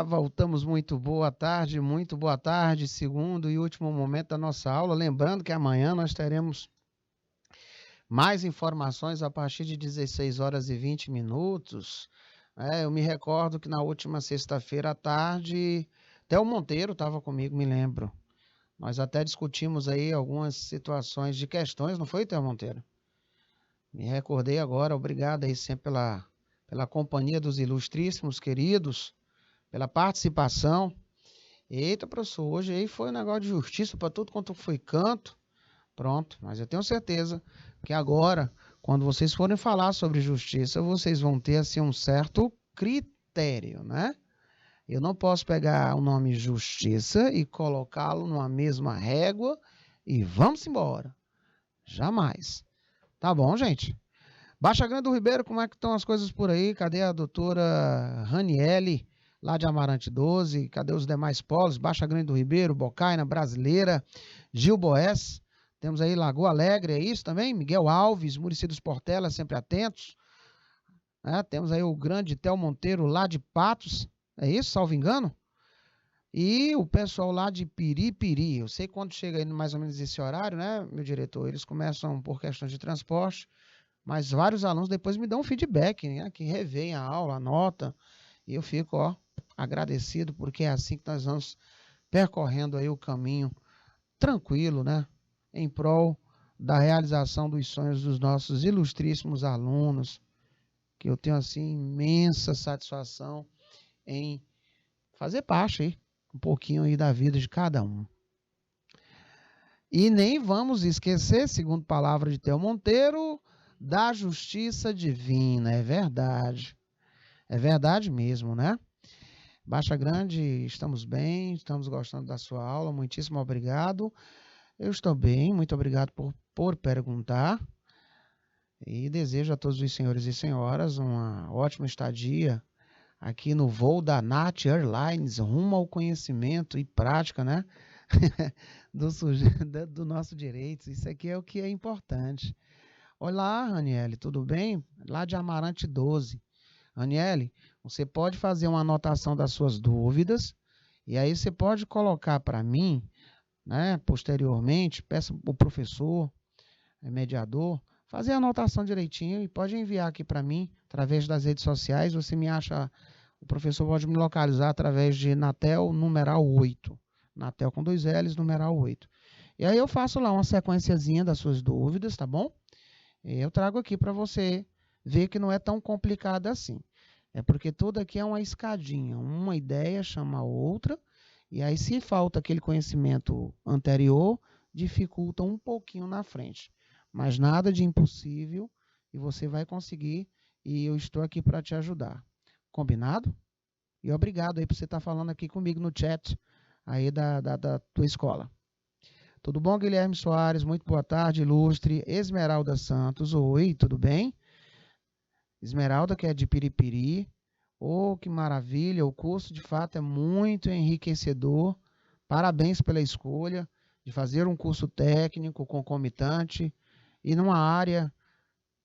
Voltamos, muito boa tarde, segundo e último momento da nossa aula. Lembrando que amanhã nós teremos mais informações a partir de 16 horas e 20 minutos. Eu me recordo que na última sexta-feira à tarde, Theo Monteiro estava comigo, me lembro. Nós até discutimos aí algumas situações de questões, não foi, Theo Monteiro? Me recordei agora, obrigado aí sempre pela companhia dos ilustríssimos queridos, pela participação. Eita, professor, hoje aí foi um negócio de justiça para tudo quanto foi canto. Pronto, mas eu tenho certeza que agora, quando vocês forem falar sobre justiça, vocês vão ter assim um certo critério, né? Eu não posso pegar o nome justiça e colocá-lo numa mesma régua e vamos embora. Jamais. Tá bom, gente? Baixa Grande do Ribeiro, como é que estão as coisas por aí? Cadê a doutora Raniele, lá de Amarante 12? Cadê os demais polos? Baixa Grande do Ribeiro, Bocaina, Brasileira, Gil Boés. Temos aí Lagoa Alegre, é isso também? Miguel Alves, Muricy dos Portela, sempre atentos. Temos aí o grande Theo Monteiro, lá de Patos, é isso, salvo engano? E o pessoal lá de Piripiri. Eu sei que quando chega aí mais ou menos esse horário, né, meu diretor, eles começam por questões de transporte, mas vários alunos depois me dão um feedback, né, que revêem a aula, a nota, e eu fico, agradecido, porque é assim que nós vamos percorrendo aí o caminho tranquilo, né, em prol da realização dos sonhos dos nossos ilustríssimos alunos, que eu tenho, assim, imensa satisfação em fazer parte aí, um pouquinho aí da vida de cada um. E nem vamos esquecer, segundo palavra de Theo Monteiro, da justiça divina. É verdade mesmo, né? Baixa Grande, estamos bem, estamos gostando da sua aula, muitíssimo obrigado. Eu estou bem, muito obrigado por perguntar. E desejo a todos os senhores e senhoras uma ótima estadia aqui no voo da NAT Airlines, rumo ao conhecimento e prática, né? do nosso direito. Isso aqui é o que é importante. Olá, Raniele, tudo bem? Lá de Amarante 12. Raniele, você pode fazer uma anotação das suas dúvidas e aí você pode colocar para mim, né, posteriormente, peça o professor, mediador, fazer a anotação direitinho e pode enviar aqui para mim através das redes sociais. Você me acha, o professor pode me localizar através de Natel numeral 8. Natel com 2 L's, numeral 8. E aí eu faço lá uma sequenciazinha das suas dúvidas, tá bom? Eu trago aqui para você ver que não é tão complicado assim. É porque tudo aqui é uma escadinha, uma ideia chama a outra, e aí se falta aquele conhecimento anterior, dificulta um pouquinho na frente. Mas nada de impossível e você vai conseguir e eu estou aqui para te ajudar. Combinado? E obrigado aí por você estar falando aqui comigo no chat aí da tua escola. Tudo bom, Guilherme Soares? Muito boa tarde, ilustre. Esmeralda Santos, oi, tudo bem? Esmeralda, que é de Piripiri. Oh, que maravilha, o curso de fato é muito enriquecedor. Parabéns pela escolha de fazer um curso técnico concomitante e numa área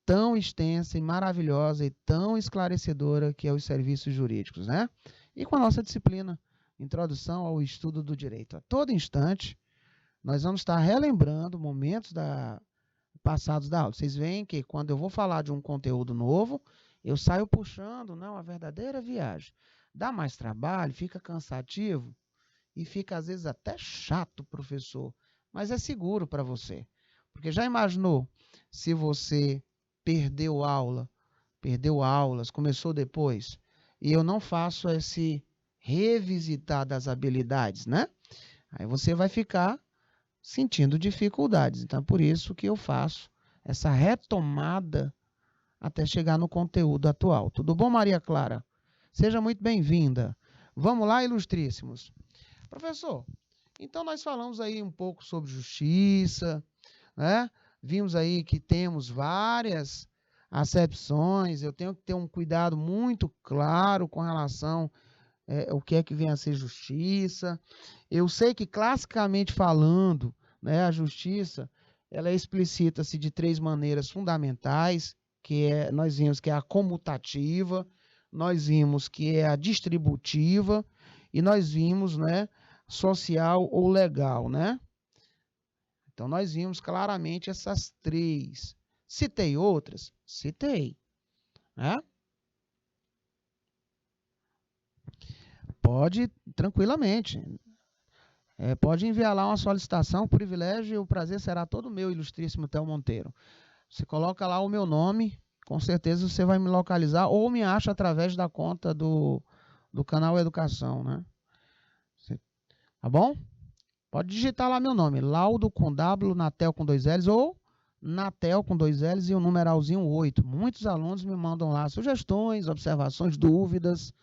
tão extensa e maravilhosa e tão esclarecedora que é os serviços jurídicos, né? E com a nossa disciplina, Introdução ao Estudo do Direito. A todo instante, nós vamos estar relembrando momentos passados da aula. Vocês veem que quando eu vou falar de um conteúdo novo, eu saio puxando, né, uma verdadeira viagem. Dá mais trabalho, fica cansativo e fica às vezes até chato, professor, mas é seguro para você. Porque já imaginou se você perdeu aulas, começou depois, e eu não faço esse revisitar das habilidades, né? Aí você vai ficar sentindo dificuldades. Então, é por isso que eu faço essa retomada até chegar no conteúdo atual. Tudo bom, Maria Clara? Seja muito bem-vinda. Vamos lá, ilustríssimos. Professor, então nós falamos aí um pouco sobre justiça, né? Vimos aí que temos várias acepções, eu tenho que ter um cuidado muito claro com relação o que é que vem a ser justiça. Eu sei que, classicamente falando, né, a justiça ela explicita-se de 3 maneiras fundamentais, nós vimos que é a comutativa, nós vimos que é a distributiva e nós vimos, né, social ou legal, né? Então, nós vimos claramente essas 3. Citei outras? Citei, né? Pode, tranquilamente. Pode enviar lá uma solicitação, o privilégio e o prazer será todo meu, ilustríssimo Théo Monteiro. Você coloca lá o meu nome, com certeza você vai me localizar ou me acha através da conta do canal Educação, né? Tá bom? Pode digitar lá meu nome, Laudo com W, Natel com 2 L's ou Natel com 2 L's e o numeralzinho 8. Muitos alunos me mandam lá sugestões, observações, dúvidas,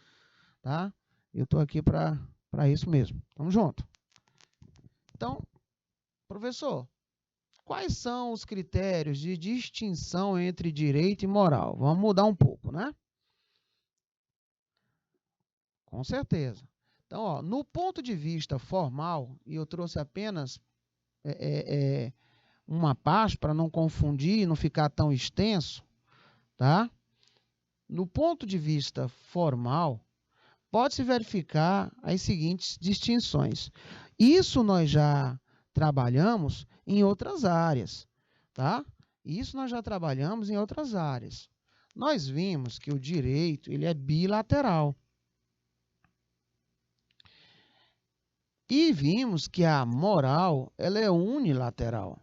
tá? Eu estou aqui para isso mesmo. Tamo junto. Então, professor, quais são os critérios de distinção entre direito e moral? Vamos mudar um pouco, né? Com certeza. Então, ó, no ponto de vista formal, e eu trouxe apenas uma parte para não confundir, não ficar tão extenso, tá? No ponto de vista formal, pode-se verificar as seguintes distinções. Isso nós já trabalhamos em outras áreas, tá? Isso nós já trabalhamos em outras áreas. Nós vimos que o direito, ele é bilateral. E vimos que a moral, ela é unilateral.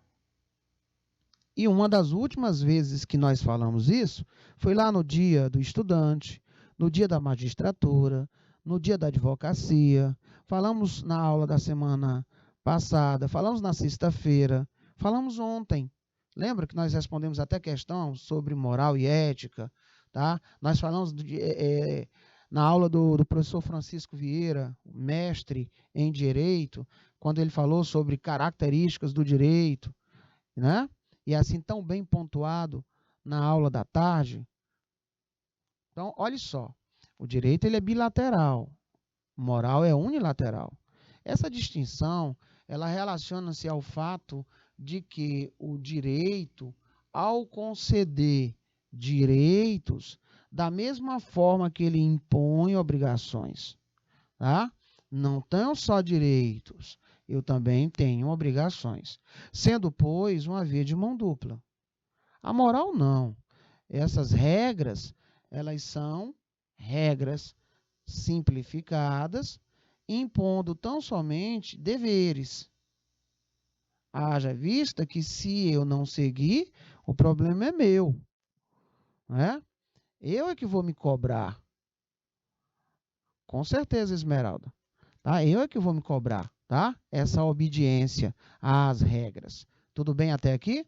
E uma das últimas vezes que nós falamos isso foi lá no dia do estudante, no dia da magistratura, no dia da advocacia. Falamos na aula da semana passada, falamos na sexta-feira, falamos ontem. Lembra que nós respondemos até questão sobre moral e ética, tá? Nós falamos na aula do professor Francisco Vieira, mestre em direito, quando ele falou sobre características do direito, né? E assim tão bem pontuado na aula da tarde. Então, olha só, o direito ele é bilateral, moral é unilateral. Essa distinção, ela relaciona-se ao fato de que o direito, ao conceder direitos, da mesma forma que ele impõe obrigações, tá? Não tenho só direitos, eu também tenho obrigações, sendo, pois, uma via de mão dupla. A moral não. Essas regras, elas são regras simplificadas, impondo tão somente deveres. Haja vista que se eu não seguir, o problema é meu, né? Eu é que vou me cobrar. Com certeza, Esmeralda. Tá? Eu é que vou me cobrar, tá? Essa obediência às regras. Tudo bem até aqui?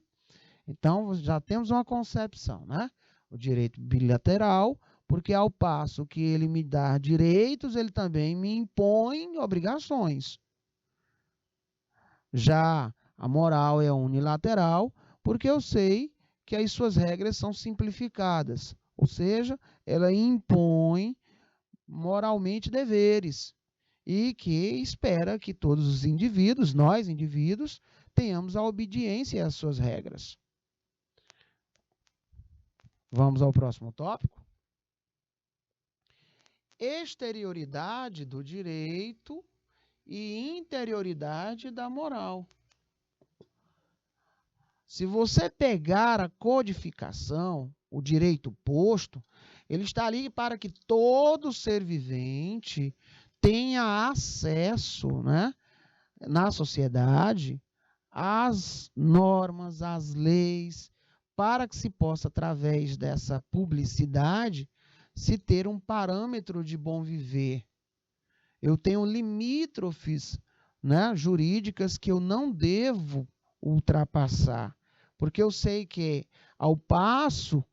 Então, já temos uma concepção, né? O direito bilateral, porque ao passo que ele me dá direitos, ele também me impõe obrigações. Já a moral é unilateral, porque eu sei que as suas regras são simplificadas, ou seja, ela impõe moralmente deveres e que espera que todos os indivíduos, nós indivíduos, tenhamos a obediência às suas regras. Vamos ao próximo tópico. Exterioridade do direito e interioridade da moral. Se você pegar a codificação, o direito posto, ele está ali para que todo ser vivente tenha acesso, né, na sociedade às normas, às leis, para que se possa, através dessa publicidade, se ter um parâmetro de bom viver. Eu tenho limítrofes, né, jurídicas que eu não devo ultrapassar, porque eu sei que ao passo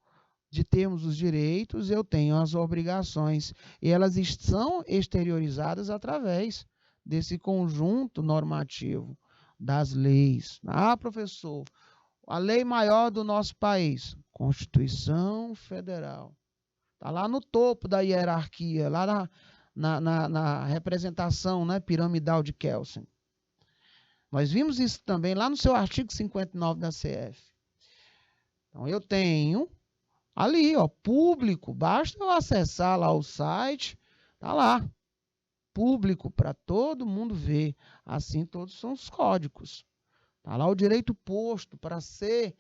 de termos os direitos, eu tenho as obrigações, e elas são exteriorizadas através desse conjunto normativo das leis. Ah, professor, a lei maior do nosso país, Constituição Federal. Está lá no topo da hierarquia, lá na representação, né, piramidal de Kelsen. Nós vimos isso também lá no seu artigo 59 da CF. Então, eu tenho ali, ó, público, basta eu acessar lá o site, tá lá. público para todo mundo ver. Assim todos são os códigos. Está lá o direito posto para ser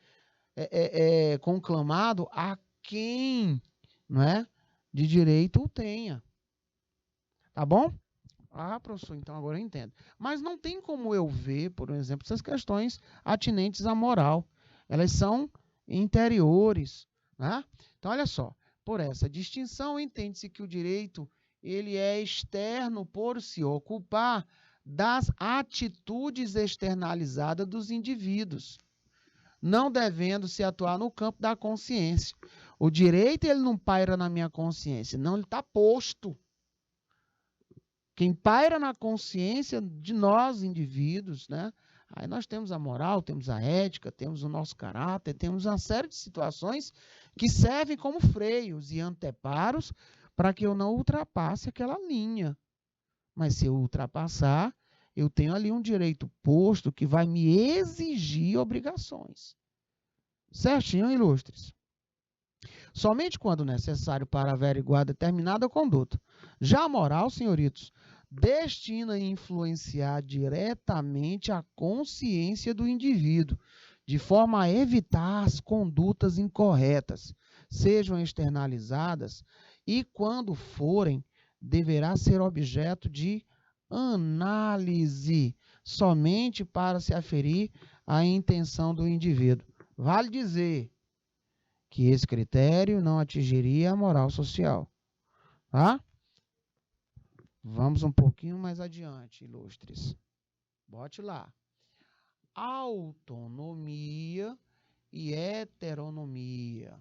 conclamado a quem, não é, de direito o tenha. Tá bom? Ah, professor, então agora eu entendo. Mas não tem como eu ver, por exemplo, essas questões atinentes à moral. Elas são interiores, né? Então, olha só. Por essa distinção, entende-se que o direito ele é externo por se ocupar das atitudes externalizadas dos indivíduos, não devendo se atuar no campo da consciência. O direito ele não paira na minha consciência, não, ele está posto. Quem paira na consciência de nós, indivíduos, né? Aí nós temos a moral, temos a ética, temos o nosso caráter, temos uma série de situações que servem como freios e anteparos para que eu não ultrapasse aquela linha. Mas se eu ultrapassar, eu tenho ali um direito posto que vai me exigir obrigações. Certinho, ilustres? Somente quando necessário para averiguar determinada conduta. Já a moral, senhoritos, destina a influenciar diretamente a consciência do indivíduo, de forma a evitar as condutas incorretas, sejam externalizadas, e quando forem, deverá ser objeto de análise, somente para se aferir à intenção do indivíduo. Vale dizer que esse critério não atingiria a moral social. Tá? Vamos um pouquinho mais adiante, ilustres. Bote lá. Autonomia e heteronomia.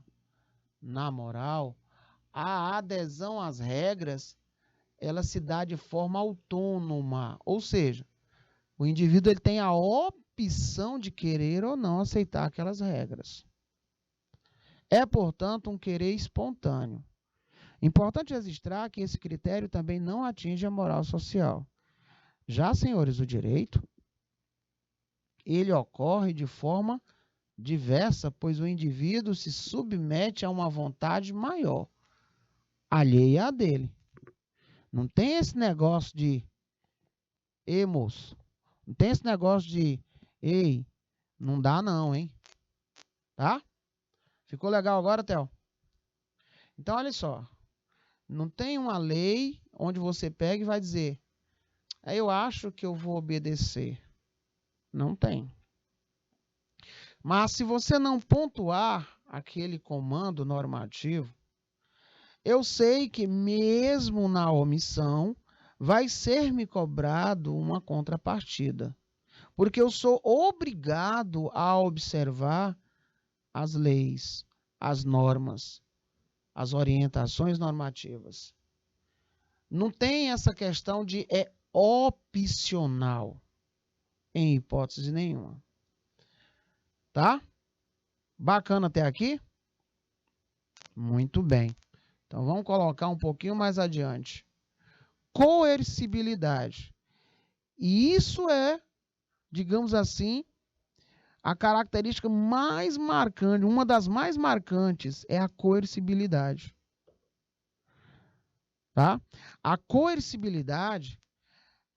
Na moral, a adesão às regras, ela se dá de forma autônoma, ou seja, o indivíduo ele tem a opção de querer ou não aceitar aquelas regras. É, portanto, um querer espontâneo. Importante registrar que esse critério também não atinge a moral social. Já, senhores, o direito, ele ocorre de forma diversa, pois o indivíduo se submete a uma vontade maior, alheia à dele. Não tem esse negócio de, ei, moço, não tem esse negócio de, ei, não dá não, hein? Tá? Ficou legal agora, Theo? Então, olha só. Não tem uma lei onde você pega e vai dizer, eu acho que eu vou obedecer. Não tem. Mas se você não pontuar aquele comando normativo, eu sei que mesmo na omissão, vai ser me cobrado uma contrapartida. Porque eu sou obrigado a observar as leis, as normas, as orientações normativas. Não tem essa questão de opcional, em hipótese nenhuma. Tá? Bacana até aqui? Muito bem. Então vamos colocar um pouquinho mais adiante. Coercibilidade. E isso é, digamos assim, a característica mais marcante, uma das mais marcantes é a coercibilidade. Tá? A coercibilidade,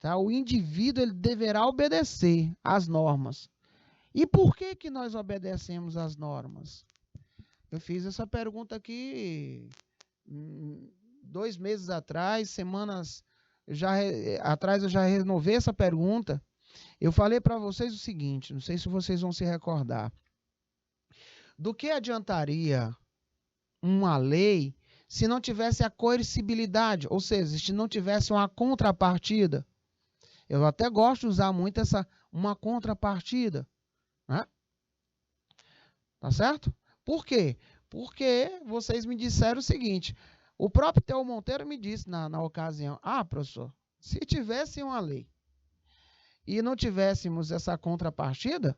tá? O indivíduo ele deverá obedecer às normas. E por que que nós obedecemos às normas? Eu fiz essa pergunta aqui 2 meses atrás, semanas atrás eu já renovei essa pergunta. Eu falei para vocês o seguinte, não sei se vocês vão se recordar. Do que adiantaria uma lei se não tivesse a coercibilidade, ou seja, se não tivesse uma contrapartida? Eu até gosto de usar muito uma contrapartida, né? Tá certo? Por quê? Porque vocês me disseram o seguinte, o próprio Theo Monteiro me disse na ocasião, professor, se tivesse uma lei e não tivéssemos essa contrapartida,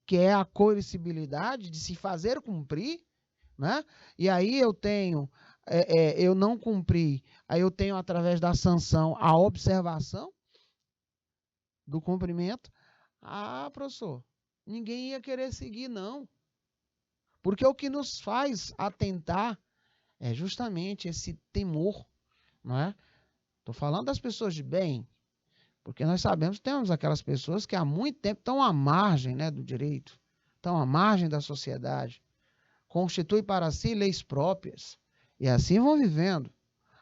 que é a coercibilidade de se fazer cumprir, né? E aí eu tenho, eu não cumpri, aí eu tenho através da sanção a observação do cumprimento. Professor, ninguém ia querer seguir, não. Porque o que nos faz atentar é justamente esse temor, não é? Estou falando das pessoas de bem, porque nós sabemos que temos aquelas pessoas que há muito tempo estão à margem, né, do direito, estão à margem da sociedade, constituem para si leis próprias, e assim vão vivendo,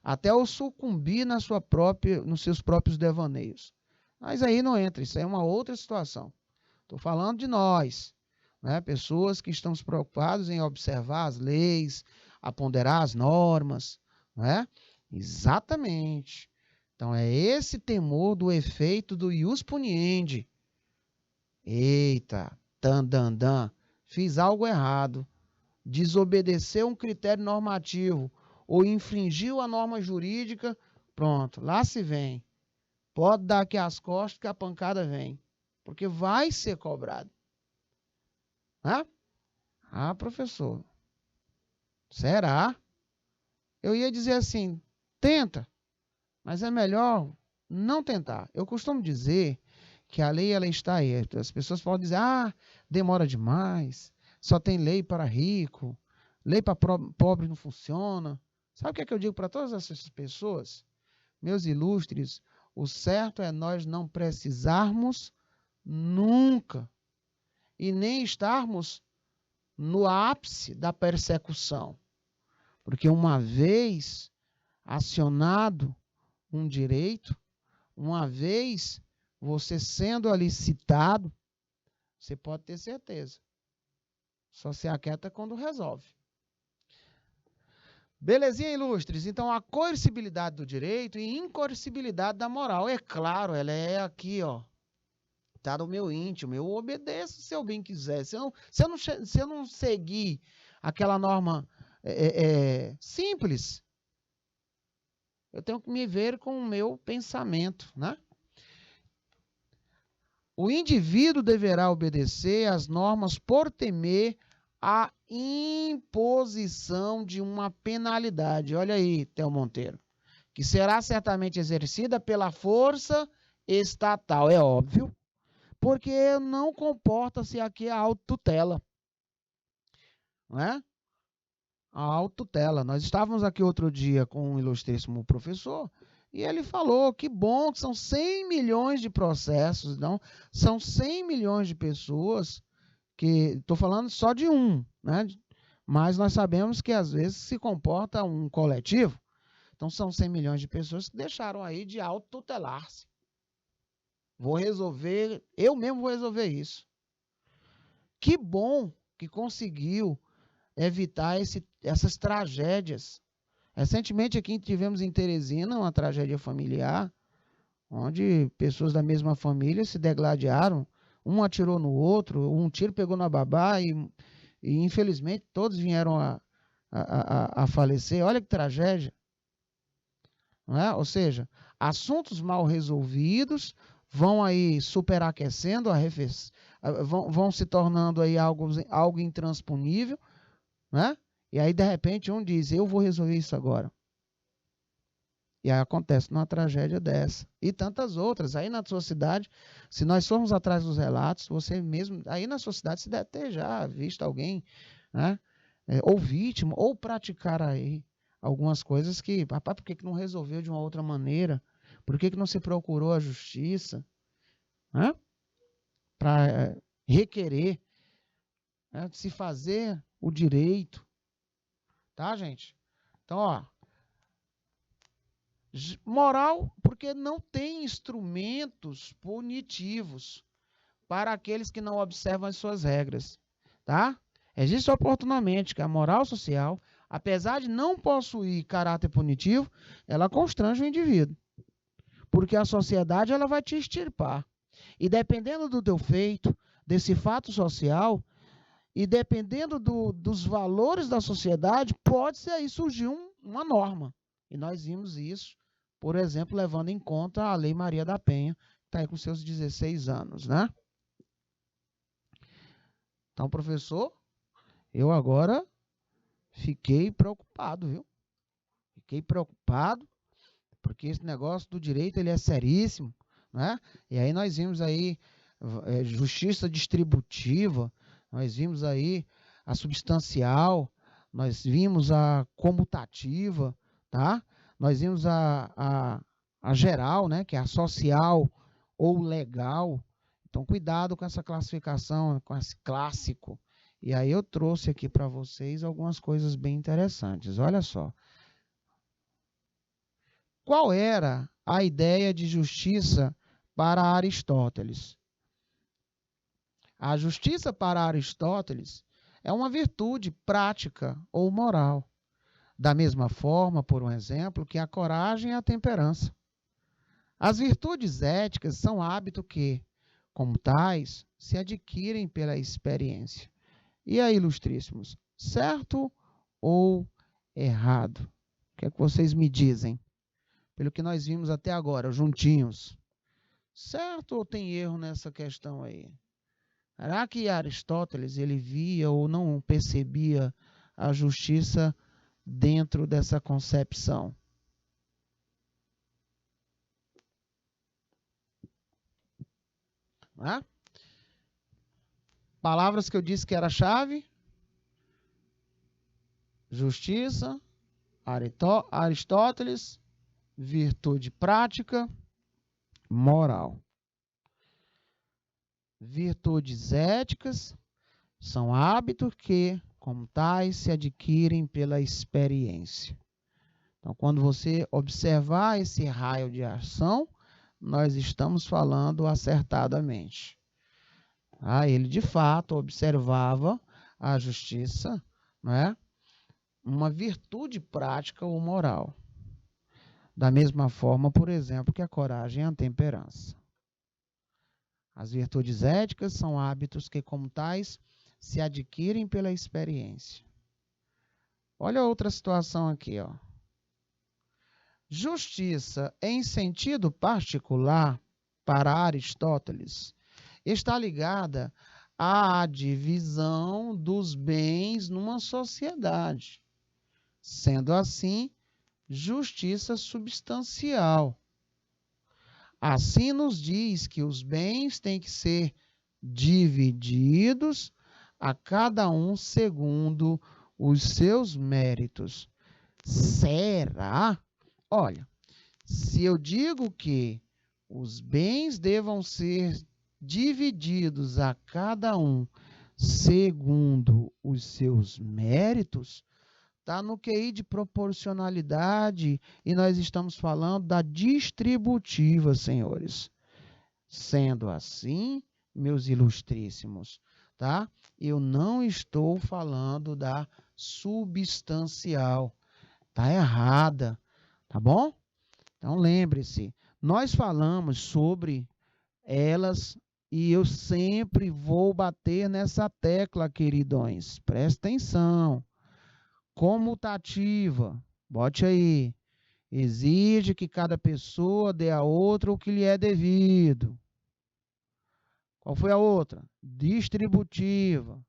até o sucumbir nos seus próprios devaneios. Mas aí não entra, isso aí é uma outra situação. Estou falando de nós, né? Pessoas que estão se preocupadas em observar as leis, a ponderar as normas, né? Exatamente. Então é esse temor do efeito do ius puniendi. Eita, dan, fiz algo errado, desobedeceu um critério normativo ou infringiu a norma jurídica, pronto, lá se vem. Pode dar aqui as costas que a pancada vem, porque vai ser cobrado. Hã? Ah, professor, será? Eu ia dizer assim, tenta, mas é melhor não tentar. Eu costumo dizer que a lei ela está aí. As pessoas podem dizer, demora demais, só tem lei para rico, lei para pobre não funciona. Sabe o que eu digo para todas essas pessoas? Meus ilustres, o certo é nós não precisarmos nunca e nem estarmos no ápice da persecução. Porque uma vez acionado um direito, uma vez você sendo ali citado, você pode ter certeza. Só se aquieta quando resolve. Belezinha, ilustres? Então, a coercibilidade do direito e incoercibilidade da moral. É claro, ela é aqui, ó. Está no meu íntimo. Eu obedeço se eu bem quiser. Se eu não seguir aquela norma simples, eu tenho que me ver com o meu pensamento, né? O indivíduo deverá obedecer às normas por temer a imposição de uma penalidade. Olha aí, Theo Monteiro. Que será certamente exercida pela força estatal. É óbvio, porque não comporta-se aqui a autotutela. Não é? A autotutela. Nós estávamos aqui outro dia com um ilustríssimo professor e ele falou que bom, que são 100 milhões de processos, não? São 100 milhões de pessoas que, estou falando só de um, né? Mas nós sabemos que às vezes se comporta um coletivo. Então são 100 milhões de pessoas que deixaram aí de autotutelar-se. Eu mesmo vou resolver isso. Que bom que conseguiu evitar essas tragédias. Recentemente aqui tivemos em Teresina uma tragédia familiar, onde pessoas da mesma família se degladiaram, um atirou no outro, um tiro pegou na babá e infelizmente todos vieram a falecer. Olha que tragédia. Não é? Ou seja, assuntos mal resolvidos vão aí superaquecendo, vão se tornando aí algo intransponível, né? E aí, de repente, um diz, eu vou resolver isso agora. E aí acontece uma tragédia dessa. E tantas outras. Aí na sua cidade, se nós formos atrás dos relatos, você mesmo, aí na sua cidade, você deve ter já visto alguém, né? Ou vítima, ou praticar aí algumas coisas que, rapaz, por que não resolveu de uma outra maneira? Por que não se procurou a justiça? Né? Para requerer, né? Se fazer o direito. Tá, gente? Então, ó. Moral, porque não tem instrumentos punitivos para aqueles que não observam as suas regras. Tá? Existe oportunamente que a moral social, apesar de não possuir caráter punitivo, ela constrange o indivíduo. Porque a sociedade ela vai te extirpar. E dependendo do teu feito, desse fato social, e dependendo dos valores da sociedade, pode aí surgir uma norma. E nós vimos isso, por exemplo, levando em conta a Lei Maria da Penha, que está aí com seus 16 anos, né? Então, professor, eu agora fiquei preocupado, viu? Fiquei preocupado, porque esse negócio do direito ele é seríssimo, né? E aí nós vimos aí justiça distributiva, nós vimos aí a substancial, nós vimos a comutativa, tá? Nós vimos a a geral, né, que é a social ou legal. Então, cuidado com essa classificação, com esse clássico. E aí eu trouxe aqui para vocês algumas coisas bem interessantes. Olha só. Qual era a ideia de justiça para Aristóteles? A justiça para Aristóteles é uma virtude prática ou moral. Da mesma forma, por um exemplo, que a coragem e a temperança. As virtudes éticas são hábitos que, como tais, se adquirem pela experiência. E aí, ilustríssimos, certo ou errado? O que é que vocês me dizem? Pelo que nós vimos até agora, juntinhos. Certo ou tem erro nessa questão aí? Será que Aristóteles ele via ou não percebia a justiça dentro dessa concepção? Né? Palavras que eu disse que era chave: justiça, Aristóteles, virtude prática, moral. Virtudes éticas são hábitos que, como tais, se adquirem pela experiência. Então, quando você observar esse raio de ação, nós estamos falando acertadamente. Ele, de fato, observava a justiça, não é? Uma virtude prática ou moral. Da mesma forma, por exemplo, que a coragem e a temperança. As virtudes éticas são hábitos que, como tais, se adquirem pela experiência. Olha outra situação aqui, ó. Justiça, em sentido particular, para Aristóteles, está ligada à divisão dos bens numa sociedade. Sendo assim, justiça substancial. Assim nos diz que os bens têm que ser divididos a cada um segundo os seus méritos. Será? Olha, se eu digo que os bens devam ser divididos a cada um segundo os seus méritos, está no QI de proporcionalidade e nós estamos falando da distributiva, senhores. Sendo assim, meus ilustríssimos, tá? Eu não estou falando da substancial. Está errada, tá bom? Então lembre-se, nós falamos sobre elas e eu sempre vou bater nessa tecla, queridões. Presta atenção. Comutativa, bote aí. Exige que cada pessoa dê a outra o que lhe é devido. Qual foi a outra? Distributiva.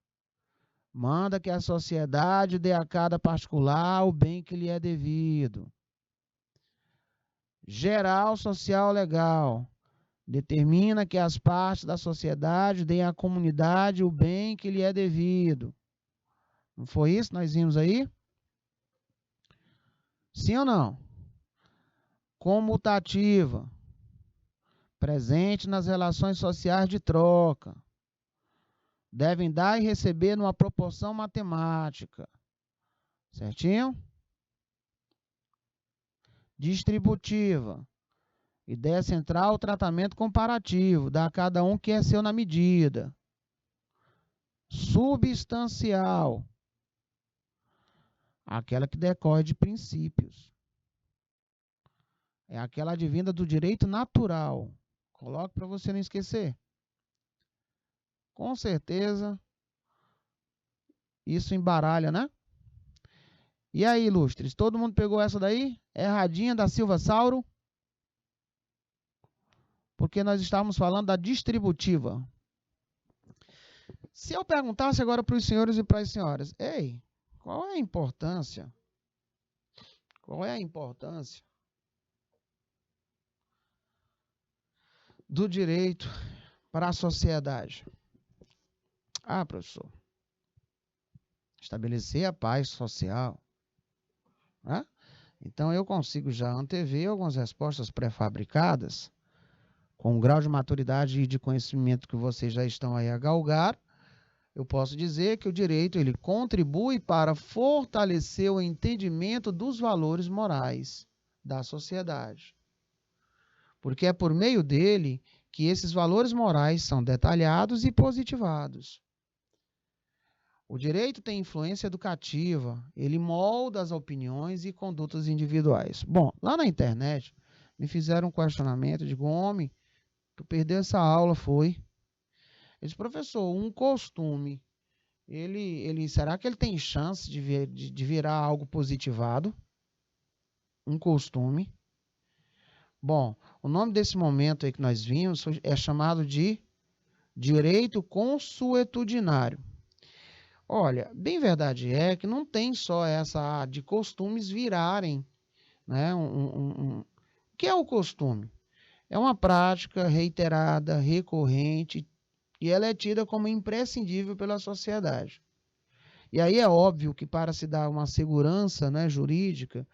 Manda que a sociedade dê a cada particular o bem que lhe é devido. Geral, social, legal. Determina que as partes da sociedade deem à comunidade o bem que lhe é devido. Não foi isso que nós vimos aí? Sim ou não? Comutativa. Presente nas relações sociais de troca. Devem dar e receber numa proporção matemática. Certinho? Distributiva. Ideia central, tratamento comparativo. Dá a cada um que é seu na medida. Substancial. Aquela que decorre de princípios. É aquela advinda do direito natural. Coloque para você não esquecer. Com certeza, isso embaralha, né? E aí, ilustres, todo mundo pegou essa daí? Erradinha da Silva Sauro? Porque nós estávamos falando da distributiva. Se eu perguntasse agora para os senhores e para as senhoras, ei, qual é a importância? Qual é a importância do direito para a sociedade? Ah, professor, estabelecer a paz social, né? Então, eu consigo já antever algumas respostas pré-fabricadas, com o grau de maturidade e de conhecimento que vocês já estão aí a galgar. Eu posso dizer que o direito ele contribui para fortalecer o entendimento dos valores morais da sociedade, porque é por meio dele que esses valores morais são detalhados e positivados. O direito tem influência educativa, ele molda as opiniões e condutas individuais. Bom, lá na internet me fizeram um questionamento, digo, homem, tu perdeu essa aula, foi? Eu disse, professor, um costume, será que ele tem chance de virar algo positivado? Um costume. Bom, o nome desse momento aí que nós vimos é chamado de direito consuetudinário. Olha, bem verdade é que não tem só essa de costumes virarem, né? O que é o costume? É uma prática reiterada, recorrente, e ela é tida como imprescindível pela sociedade. E aí é óbvio que para se dar uma segurança, né, jurídica,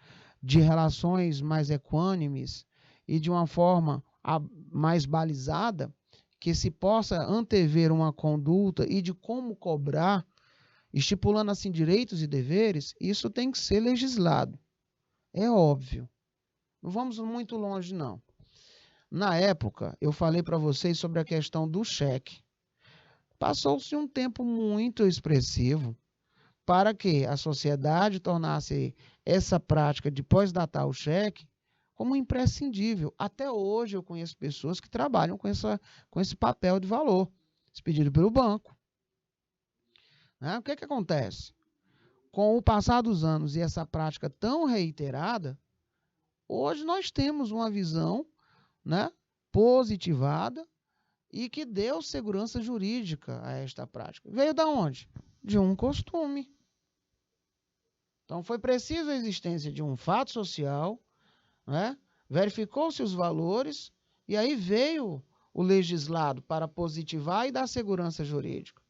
de relações mais equânimes e de uma forma mais balizada, que se possa antever uma conduta e de como cobrar, estipulando assim direitos e deveres, isso tem que ser legislado. É óbvio. Não vamos muito longe, não. Na época, eu falei para vocês sobre a questão do cheque. Passou-se um tempo muito expressivo para que a sociedade tornasse essa prática de pós-datar o cheque como imprescindível. Até hoje eu conheço pessoas que trabalham com esse papel de valor, expedido pelo banco. Né? O que acontece? Com o passar dos anos e essa prática tão reiterada, hoje nós temos uma visão, né, positivada e que deu segurança jurídica a esta prática. Veio da onde? De um costume. Então foi preciso a existência de um fato social, né? Verificou-se os valores e aí veio o legislado para positivar e dar segurança jurídica.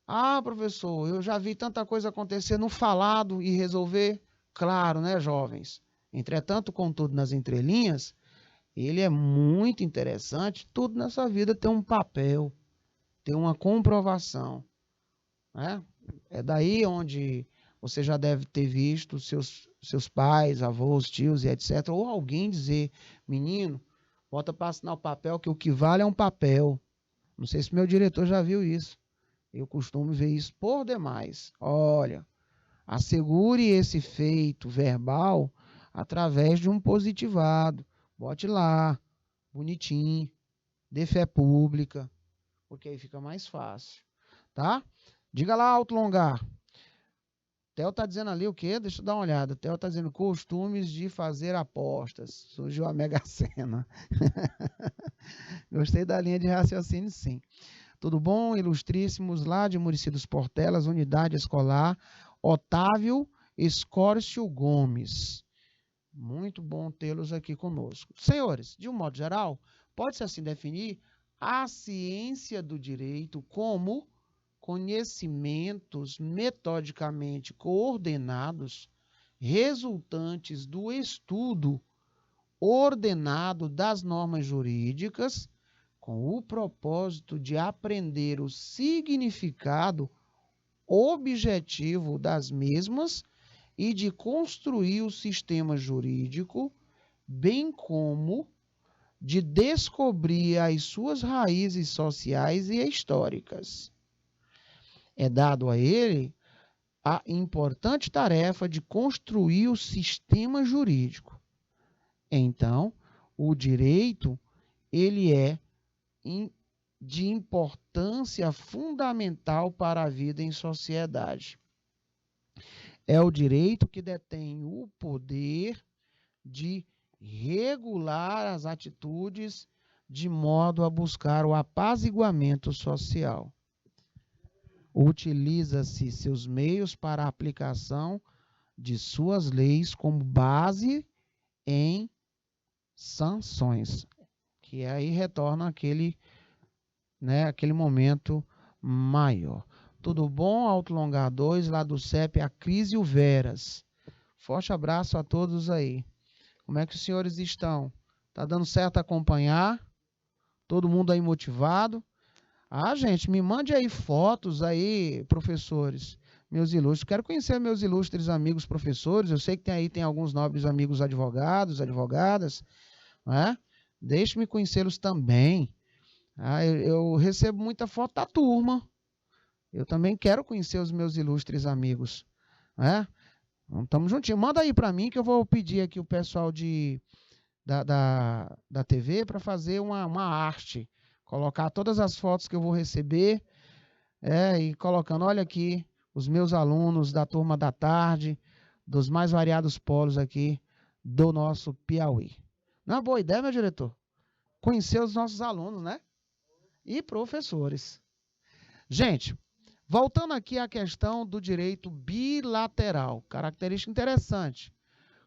Ah, professor, eu já vi tanta coisa acontecer no falado e resolver. Claro, né, jovens? Entretanto, contudo, nas entrelinhas, ele é muito interessante. Tudo nessa vida tem um papel, tem uma comprovação, né? É daí onde você já deve ter visto seus pais, avós, tios e etc. Ou alguém dizer, menino, bota para assinar o papel que o que vale é um papel. Não sei se meu diretor já viu isso. Eu costumo ver isso por demais. Olha, assegure esse feito verbal através de um positivado. Bote lá, bonitinho, dê fé pública, porque aí fica mais fácil, tá? Diga lá, Alto Longar. Theo tá dizendo ali o quê? Deixa eu dar uma olhada. Theo tá dizendo costumes de fazer apostas. Surgiu a Mega Sena. Gostei da linha de raciocínio, sim. Tudo bom, ilustríssimos, lá de Muricy dos Portelas, unidade escolar Otávio Escórcio Gomes. Muito bom tê-los aqui conosco. Senhores, de um modo geral, pode-se assim definir a ciência do direito como conhecimentos metodicamente coordenados, resultantes do estudo ordenado das normas jurídicas, com o propósito de aprender o significado objetivo das mesmas e de construir o sistema jurídico, bem como de descobrir as suas raízes sociais e históricas. É dado a ele a importante tarefa de construir o sistema jurídico. Então, o direito, ele é de importância fundamental para a vida em sociedade. É o direito que detém o poder de regular as atitudes de modo a buscar o apaziguamento social. Utiliza-se seus meios para a aplicação de suas leis como base em sanções, que aí retorna aquele momento maior. Tudo bom, Alto Longar 2, lá do CEP, a Crisio Veras. Forte abraço a todos aí. Como é que os senhores estão? Tá dando certo acompanhar? Todo mundo aí motivado? Ah, gente, me mande aí fotos aí, professores, meus ilustres. Quero conhecer meus ilustres amigos professores. Eu sei que tem alguns nobres amigos advogados, advogadas, né? Deixe-me conhecê-los também. Ah, eu recebo muita foto da turma. Eu também quero conhecer os meus ilustres amigos, né? Então, tamo juntinho. Manda aí para mim que eu vou pedir aqui o pessoal da TV para fazer uma arte. Colocar todas as fotos que eu vou receber e colocando, olha aqui, os meus alunos da turma da tarde, dos mais variados polos aqui do nosso Piauí. Não é uma boa ideia, meu diretor? Conhecer os nossos alunos, né? E professores. Gente, voltando aqui à questão do direito bilateral, característica interessante.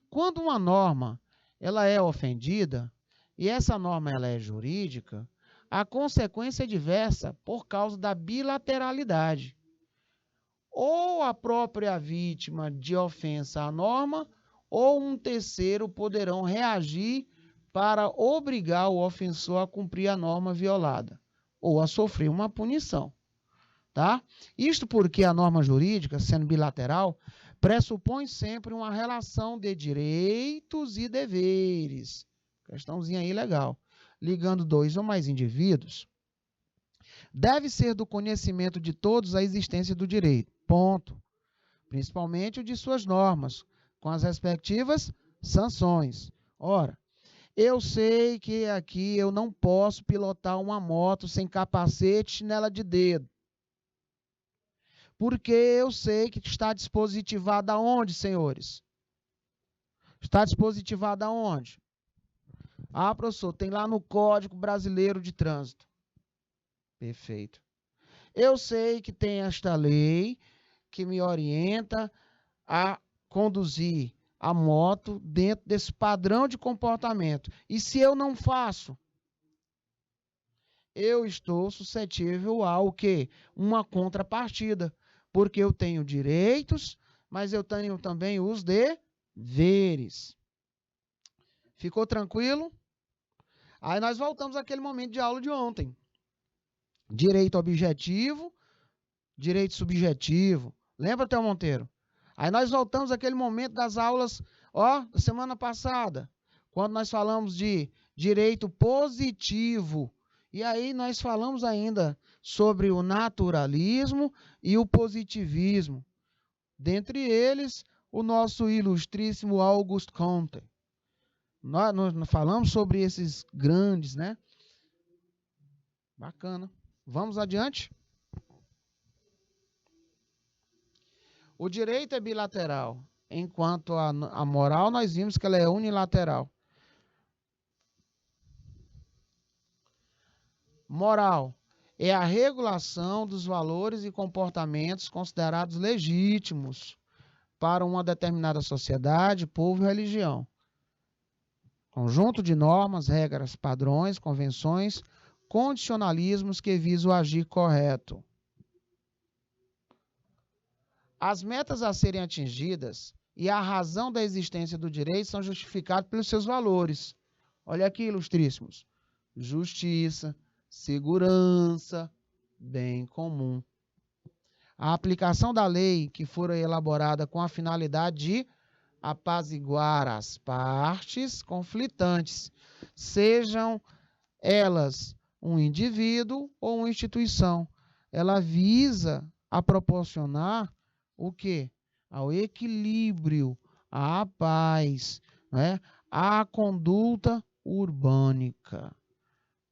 Quando uma norma ela é ofendida, e essa norma ela é jurídica, a consequência é diversa por causa da bilateralidade. Ou a própria vítima de ofensa à norma, ou um terceiro poderão reagir para obrigar o ofensor a cumprir a norma violada, ou a sofrer uma punição. Tá? Isto porque a norma jurídica, sendo bilateral, pressupõe sempre uma relação de direitos e deveres. Questãozinha aí legal. Ligando dois ou mais indivíduos, deve ser do conhecimento de todos a existência do direito. Ponto. Principalmente o de suas normas, com as respectivas sanções. Ora, eu sei que aqui eu não posso pilotar uma moto sem capacete e chinela de dedo. Porque eu sei que está dispositivado aonde, senhores? Está dispositivado aonde? Ah, professor, tem lá no Código Brasileiro de Trânsito. Perfeito. Eu sei que tem esta lei que me orienta a conduzir a moto dentro desse padrão de comportamento. E se eu não faço, eu estou suscetível a o quê? Uma contrapartida. Porque eu tenho direitos, mas eu tenho também os deveres. Ficou tranquilo? Aí nós voltamos àquele momento de aula de ontem. Direito objetivo, direito subjetivo. Lembra, Théo Monteiro? Aí nós voltamos àquele momento das aulas, da semana passada, quando nós falamos de direito positivo. E aí nós falamos ainda sobre o naturalismo e o positivismo. Dentre eles, o nosso ilustríssimo Auguste Comte. Nós falamos sobre esses grandes, né? Bacana. Vamos adiante? O direito é bilateral, enquanto a moral nós vimos que ela é unilateral. Moral é a regulação dos valores e comportamentos considerados legítimos para uma determinada sociedade, povo e religião. Conjunto de normas, regras, padrões, convenções, condicionalismos que visam o agir correto. As metas a serem atingidas e a razão da existência do direito são justificadas pelos seus valores. Olha aqui, ilustríssimos. Justiça, segurança, bem comum. A aplicação da lei que for elaborada com a finalidade de apaziguar as partes conflitantes, sejam elas um indivíduo ou uma instituição. Ela visa a proporcionar o quê? Ao equilíbrio, à paz, né? À conduta urbânica.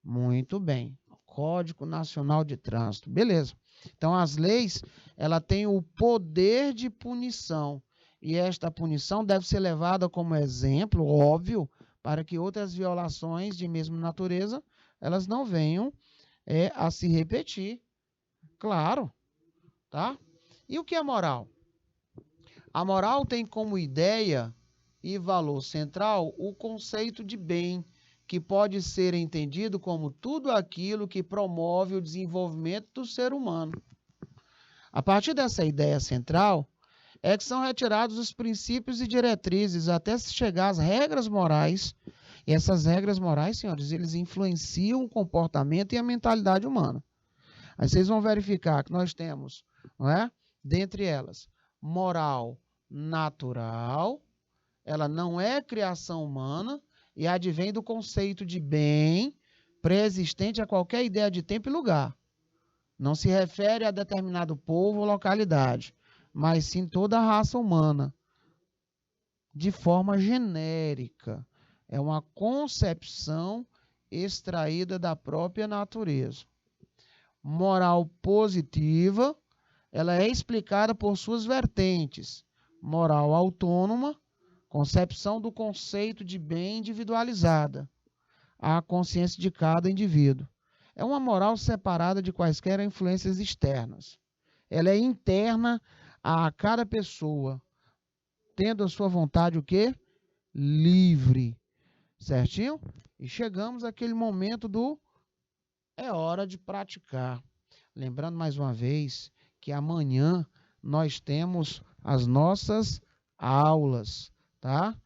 Muito bem. Código Nacional de Trânsito. Beleza. Então, as leis, ela tem o poder de punição. E esta punição deve ser levada como exemplo, óbvio, para que outras violações de mesma natureza, elas não venham a se repetir. Claro. Tá? E o que é moral? A moral tem como ideia e valor central o conceito de bem, que pode ser entendido como tudo aquilo que promove o desenvolvimento do ser humano. A partir dessa ideia central, é que são retirados os princípios e diretrizes até se chegar às regras morais. E essas regras morais, senhores, eles influenciam o comportamento e a mentalidade humana. Aí vocês vão verificar que nós temos, não é? Dentre elas, moral natural, ela não é criação humana e advém do conceito de bem pré-existente a qualquer ideia de tempo e lugar. Não se refere a determinado povo ou localidade, mas sim toda a raça humana, de forma genérica. É uma concepção extraída da própria natureza. Moral positiva, ela é explicada por suas vertentes. Moral autônoma, concepção do conceito de bem individualizada, a consciência de cada indivíduo. É uma moral separada de quaisquer influências externas. Ela é interna a cada pessoa, tendo a sua vontade o quê? Livre. Certinho? E chegamos àquele momento do é hora de praticar. Lembrando mais uma vez que amanhã nós temos as nossas aulas, tá?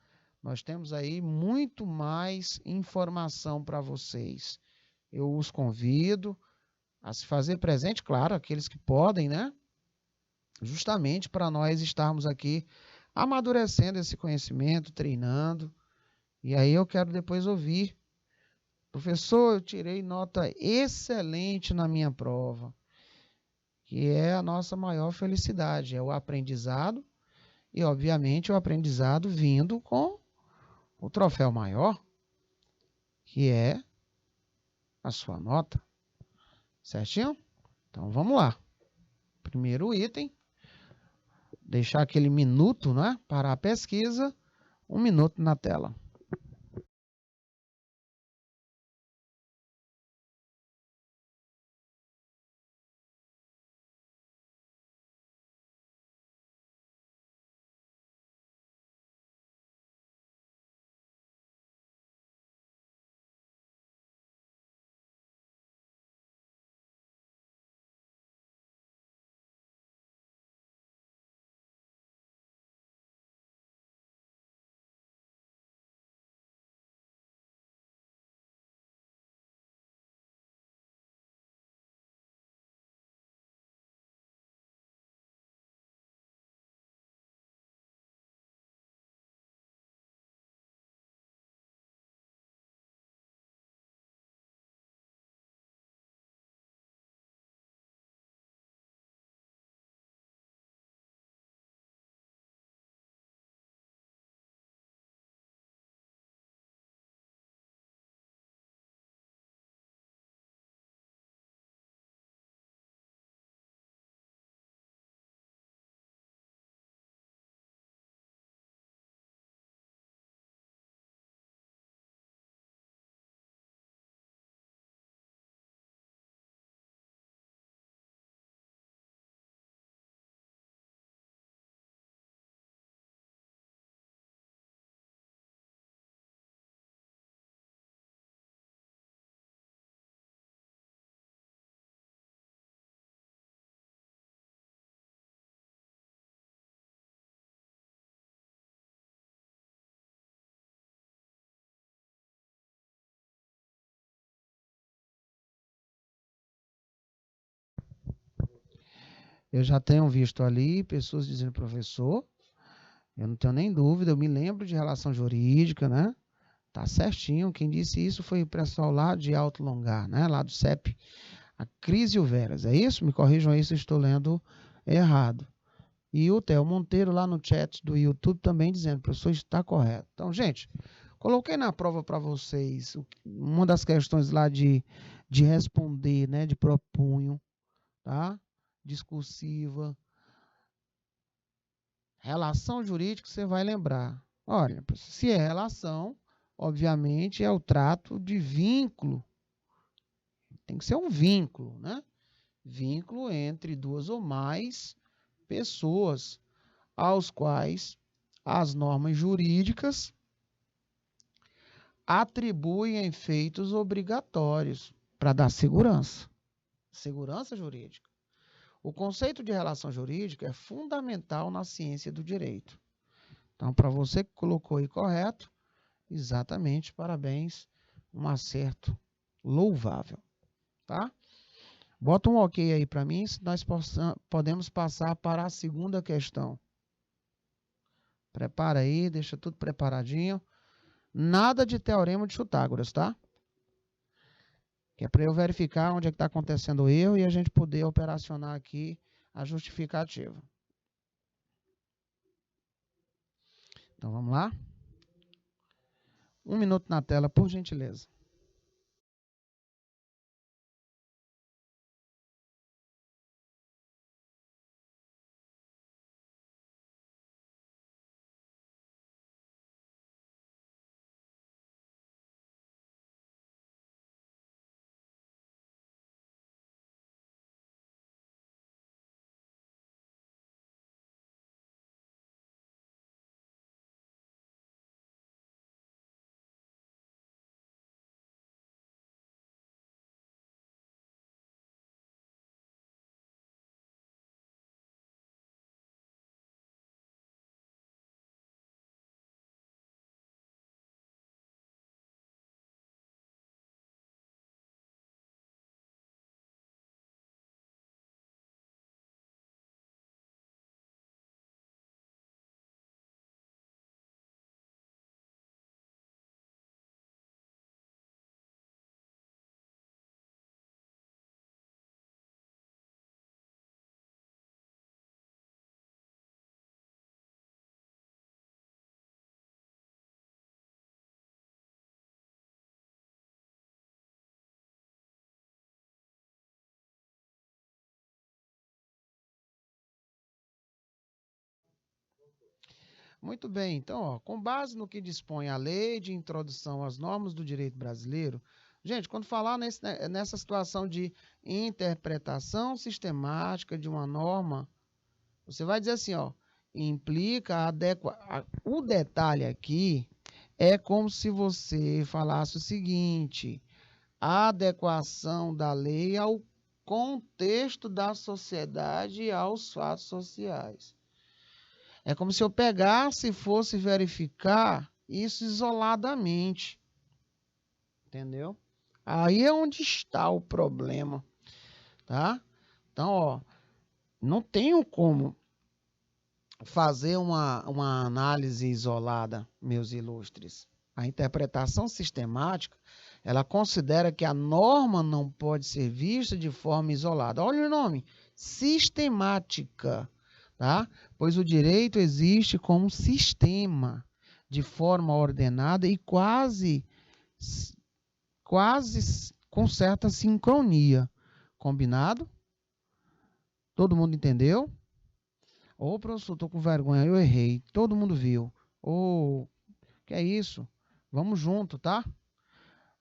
Nós temos aí muito mais informação para vocês. Eu os convido a se fazer presente, claro, aqueles que podem, né? Justamente para nós estarmos aqui amadurecendo esse conhecimento, treinando. E aí eu quero depois ouvir. Professor, eu tirei nota excelente na minha prova, que é a nossa maior felicidade, é o aprendizado e, obviamente, o aprendizado vindo com o troféu maior, que é a sua nota. Certinho? Então, vamos lá. Primeiro item, deixar aquele minuto, né, para a pesquisa, 1 minuto na tela. Eu já tenho visto ali pessoas dizendo, professor, eu não tenho nem dúvida, eu me lembro de relação jurídica, né? Tá certinho. Quem disse isso foi o pessoal lá de Alto Longar, né? Lá do CEP, a Cris e o Veras. É isso? Me corrijam aí se eu estou lendo errado. E o Theo Monteiro lá no chat do YouTube também dizendo, professor, está correto. Então, gente, coloquei na prova para vocês uma das questões lá de responder, né? De propunho, tá? Discursiva. Relação jurídica, você vai lembrar. Olha, se é relação, obviamente é o trato de vínculo. Tem que ser um vínculo, né? Vínculo entre duas ou mais pessoas, aos quais as normas jurídicas atribuem efeitos obrigatórios para dar segurança. Segurança jurídica. O conceito de relação jurídica é fundamental na ciência do direito. Então, para você que colocou aí correto, exatamente, parabéns, um acerto louvável, tá? Bota um ok aí para mim, se nós podemos passar para a segunda questão. Prepara aí, deixa tudo preparadinho. Nada de teorema de Pitágoras, tá? Que é para eu verificar onde é que está acontecendo o erro e a gente poder operacionar aqui a justificativa. Então vamos lá? 1 minuto na tela, por gentileza. Muito bem, então, ó, com base no que dispõe a lei de introdução às normas do direito brasileiro, gente, quando falar nessa situação de interpretação sistemática de uma norma, você vai dizer assim, ó, implica o detalhe aqui é como se você falasse o seguinte: a adequação da lei ao contexto da sociedade e aos fatos sociais. É como se eu pegasse e fosse verificar isso isoladamente. Entendeu? Aí é onde está o problema, tá? Então, ó, não tenho como fazer uma análise isolada, meus ilustres. A interpretação sistemática, ela considera que a norma não pode ser vista de forma isolada. Olha o nome, sistemática. Tá? Pois o direito existe como sistema, de forma ordenada e quase com certa sincronia. Combinado? Todo mundo entendeu? Ô, professor, tô com vergonha, eu errei. Todo mundo viu. Ô, que é isso? Vamos junto, tá?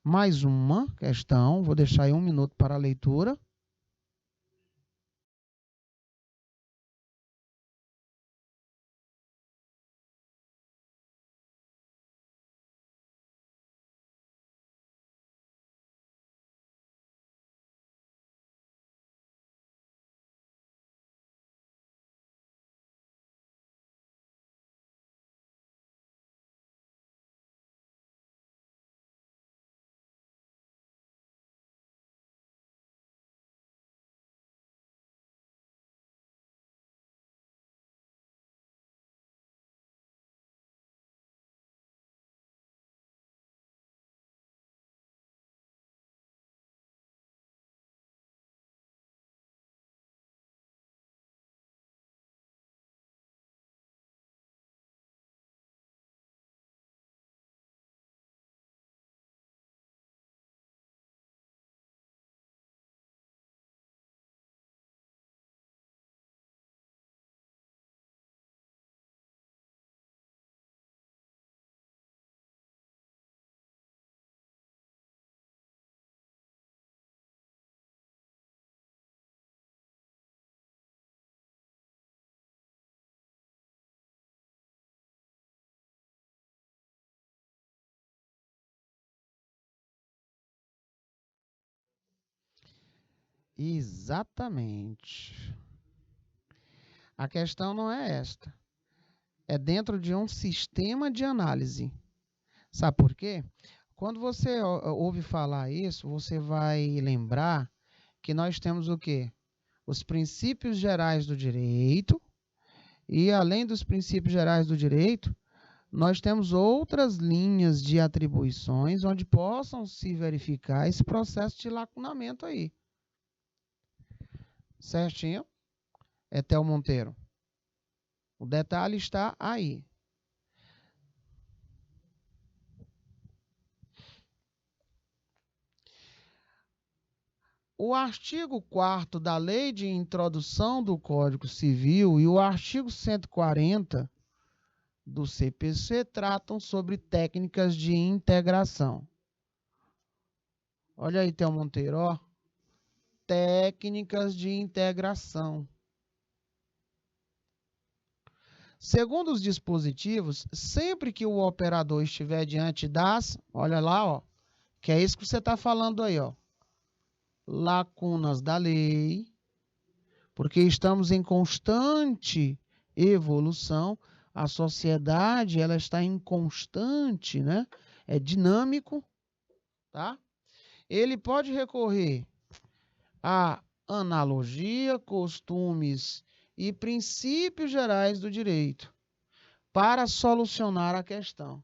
Mais uma questão, vou deixar aí 1 minuto para a leitura. Exatamente. A questão não é esta. É dentro de um sistema de análise. Sabe por quê? Quando você ouve falar isso, você vai lembrar que nós temos o quê? Os princípios gerais do direito, e além dos princípios gerais do direito, nós temos outras linhas de atribuições onde possam se verificar esse processo de lacunamento aí. Certinho? Etel Monteiro. O detalhe está aí. O artigo 4º da Lei de Introdução do Código Civil e o artigo 140 do CPC tratam sobre técnicas de integração. Olha aí, Theo Monteiro, ó. Técnicas de integração. Segundo os dispositivos, sempre que o operador estiver diante das, olha lá, ó, que é isso que você está falando aí, ó, lacunas da lei, porque estamos em constante evolução, a sociedade ela está em constante, né? É dinâmico, tá? Ele pode recorrer a analogia, costumes e princípios gerais do direito para solucionar a questão.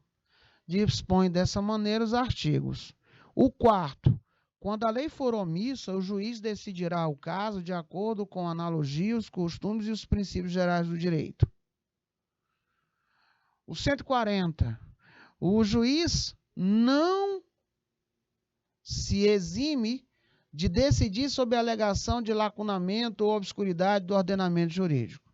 Dispõe dessa maneira os artigos. O 4º, quando a lei for omissa, o juiz decidirá o caso de acordo com a analogia, os costumes e os princípios gerais do direito. O 140, o juiz não se exime de decidir sobre a alegação de lacunamento ou obscuridade do ordenamento jurídico.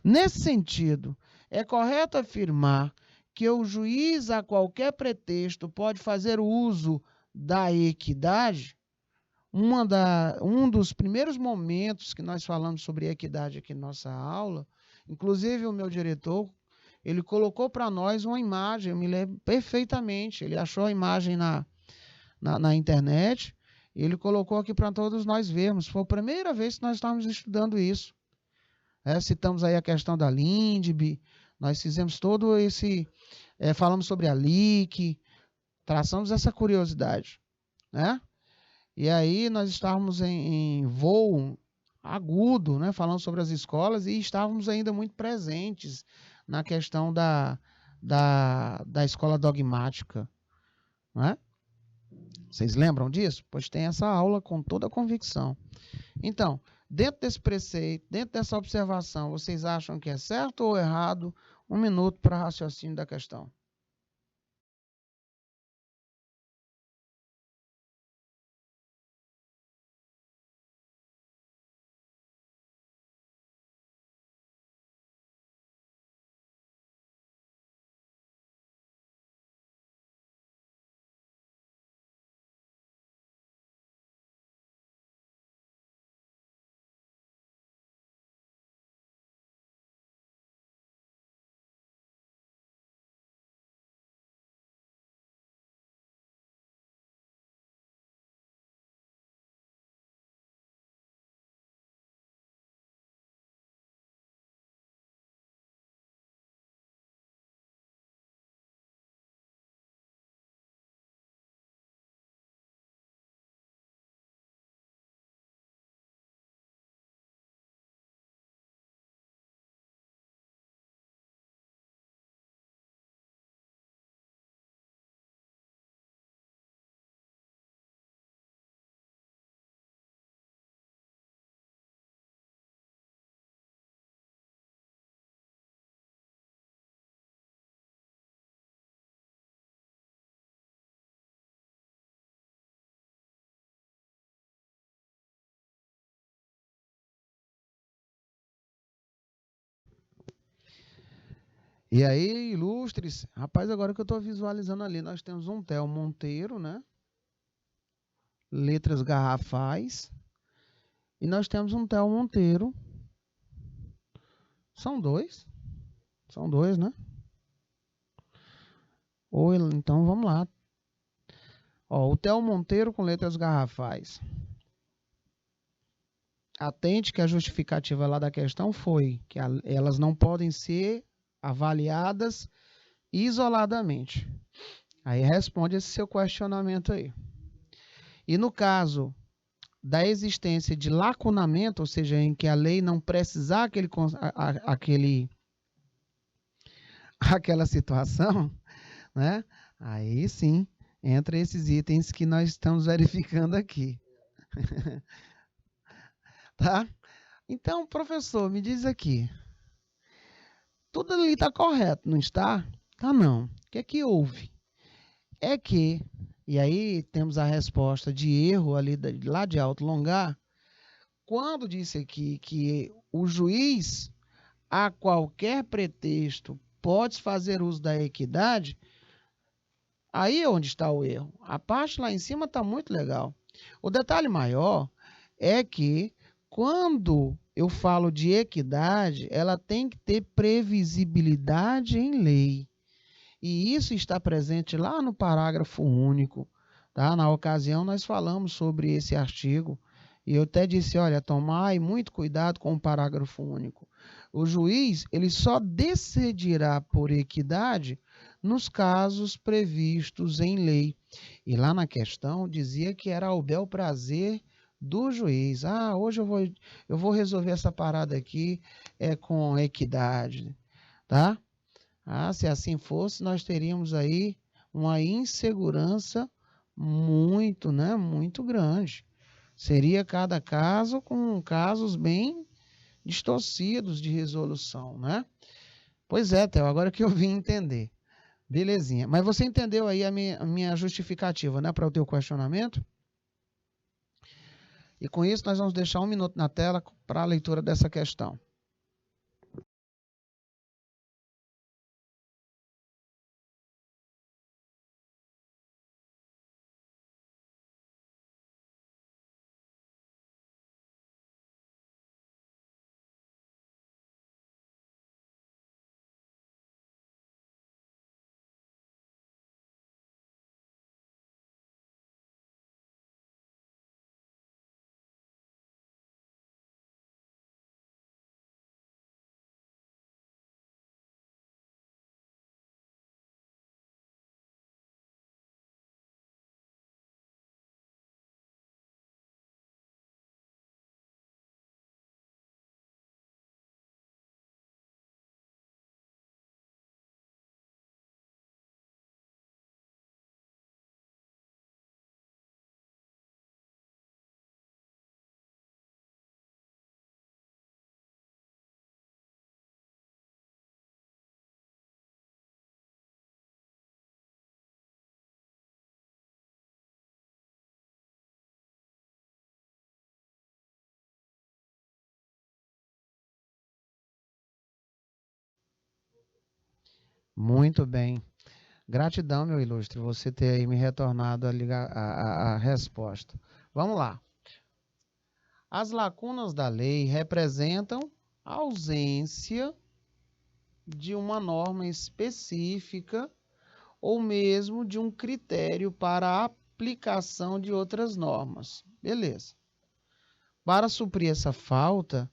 Nesse sentido, é correto afirmar que o juiz, a qualquer pretexto, pode fazer uso da equidade. Um dos primeiros momentos que nós falamos sobre equidade aqui na nossa aula, inclusive o meu diretor, ele colocou para nós uma imagem, eu me lembro perfeitamente, ele achou a imagem na internet, e ele colocou aqui para todos nós vermos. Foi a primeira vez que nós estávamos estudando isso. Citamos aí a questão da LINDB, nós fizemos todo esse, falamos sobre a LIC, traçamos essa curiosidade, né? E aí nós estávamos em voo agudo, né, falando sobre as escolas, e estávamos ainda muito presentes na questão da escola dogmática, né? Vocês lembram disso? Pois tem essa aula com toda a convicção. Então, dentro desse preceito, dentro dessa observação, vocês acham que é certo ou errado? 1 minuto para raciocínio da questão. E aí, ilustres, rapaz, agora que eu estou visualizando ali, nós temos um Theo Monteiro, né? Letras garrafais. E nós temos um Theo Monteiro. São dois? São dois, né? Ou então, vamos lá. Ó, o Theo Monteiro com letras garrafais. Atente que a justificativa lá da questão foi que elas não podem ser avaliadas isoladamente. Aí responde esse seu questionamento aí. E no caso da existência de lacunamento, ou seja, em que a lei não precisar aquela situação, né? Aí sim, entra esses itens que nós estamos verificando aqui. Tá? Então, professor, me diz aqui. Tudo ali está correto, não está? Tá não. O que é que houve? É que, e aí temos a resposta de erro ali lá de Alto Longar, quando disse aqui que o juiz, a qualquer pretexto, pode fazer uso da equidade, aí é onde está o erro. A parte lá em cima está muito legal. O detalhe maior é que quando eu falo de equidade, ela tem que ter previsibilidade em lei. E isso está presente lá no parágrafo único. Tá? Na ocasião, nós falamos sobre esse artigo. E eu até disse, olha, tomai muito cuidado com o parágrafo único. O juiz, ele só decidirá por equidade nos casos previstos em lei. E lá na questão dizia que era ao bel prazer do juiz. Ah, hoje eu vou resolver essa parada aqui com equidade, tá? Ah, se assim fosse, nós teríamos aí uma insegurança muito, né, muito grande. Seria cada caso com casos bem distorcidos de resolução, né? Pois é, Theo, agora que eu vim entender. Belezinha. Mas você entendeu aí a minha justificativa, né, para o teu questionamento? E com isso nós vamos deixar 1 minuto na tela para a leitura dessa questão. Muito bem. Gratidão, meu ilustre, você ter aí me retornado a resposta. Vamos lá. As lacunas da lei representam a ausência de uma norma específica ou mesmo de um critério para a aplicação de outras normas. Beleza. Para suprir essa falta,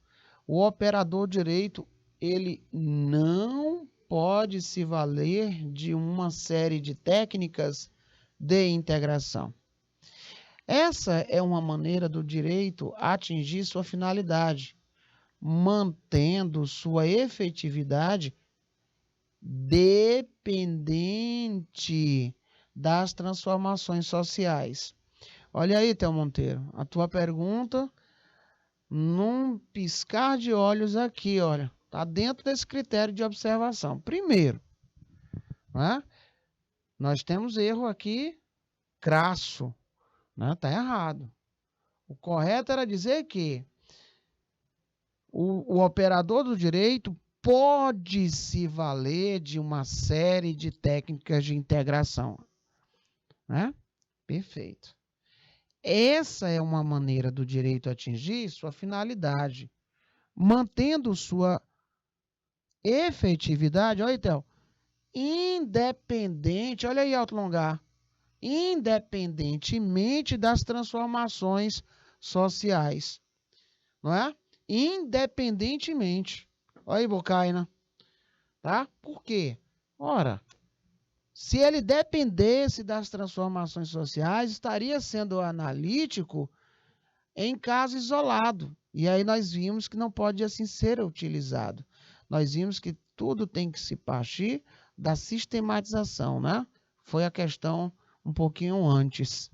o operador de direito, ele não pode se valer de uma série de técnicas de integração. Essa é uma maneira do direito atingir sua finalidade, mantendo sua efetividade dependente das transformações sociais. Olha aí, Theo Monteiro, a tua pergunta, num piscar de olhos aqui, olha, está dentro desse critério de observação. Primeiro, né, nós temos erro aqui crasso, né, está errado. O correto era dizer que o operador do direito pode se valer de uma série de técnicas de integração, né? Perfeito. Essa é uma maneira do direito atingir sua finalidade, mantendo sua efetividade, olha aí, Theo, independente, olha aí, Alto Longar, independentemente das transformações sociais. não é? Independentemente. Olha aí, Bocaina. Tá? Por quê? Ora, se ele dependesse das transformações sociais, estaria sendo analítico em caso isolado. E aí nós vimos que não pode assim ser utilizado. Nós vimos que tudo tem que se partir da sistematização, né? Foi a questão um pouquinho antes.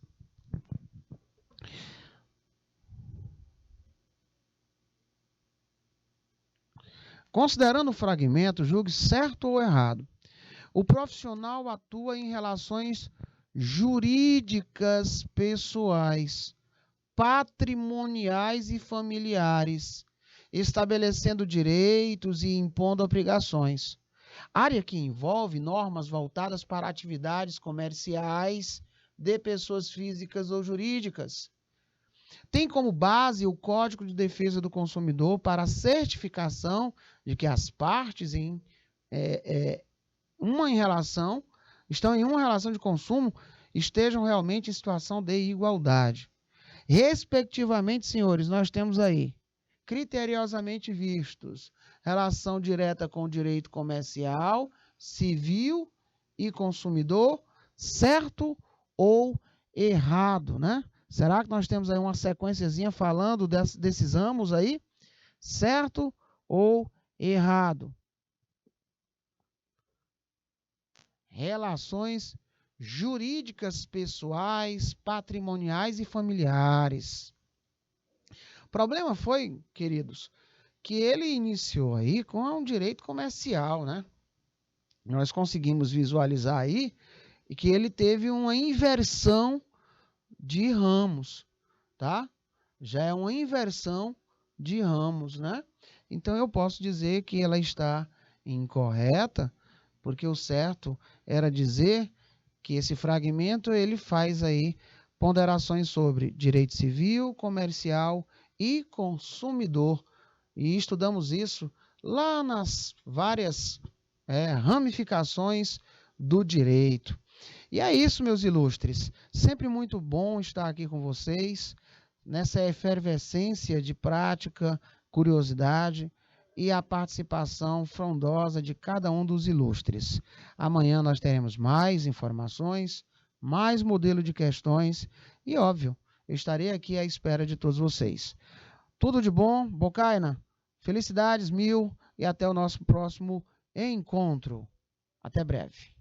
Considerando o fragmento, julgue certo ou errado. O profissional atua em relações jurídicas pessoais, patrimoniais e familiares, estabelecendo direitos e impondo obrigações. Área que envolve normas voltadas para atividades comerciais de pessoas físicas ou jurídicas. Tem como base o Código de Defesa do Consumidor para a certificação de que as partes estão em uma relação de consumo, estejam realmente em situação de igualdade. Respectivamente, senhores, nós temos aí, criteriosamente vistos, relação direta com o direito comercial, civil e consumidor, certo ou errado, né? Será que nós temos aí uma sequenciazinha falando desses ambos aí? Certo ou errado? Relações jurídicas pessoais, patrimoniais e familiares. O problema foi, queridos, que ele iniciou aí com um direito comercial, né? Nós conseguimos visualizar aí que ele teve uma inversão de ramos, tá? Já é uma inversão de ramos, né? Então eu posso dizer que ela está incorreta, porque o certo era dizer que esse fragmento ele faz aí ponderações sobre direito civil, comercial e consumidor. E estudamos isso lá nas várias ramificações do direito. E é isso, meus ilustres. Sempre muito bom estar aqui com vocês, nessa efervescência de prática, curiosidade e a participação frondosa de cada um dos ilustres. Amanhã nós teremos mais informações, mais modelo de questões e, óbvio, eu estarei aqui à espera de todos vocês. Tudo de bom, Bocaina. Felicidades mil e até o nosso próximo encontro. Até breve.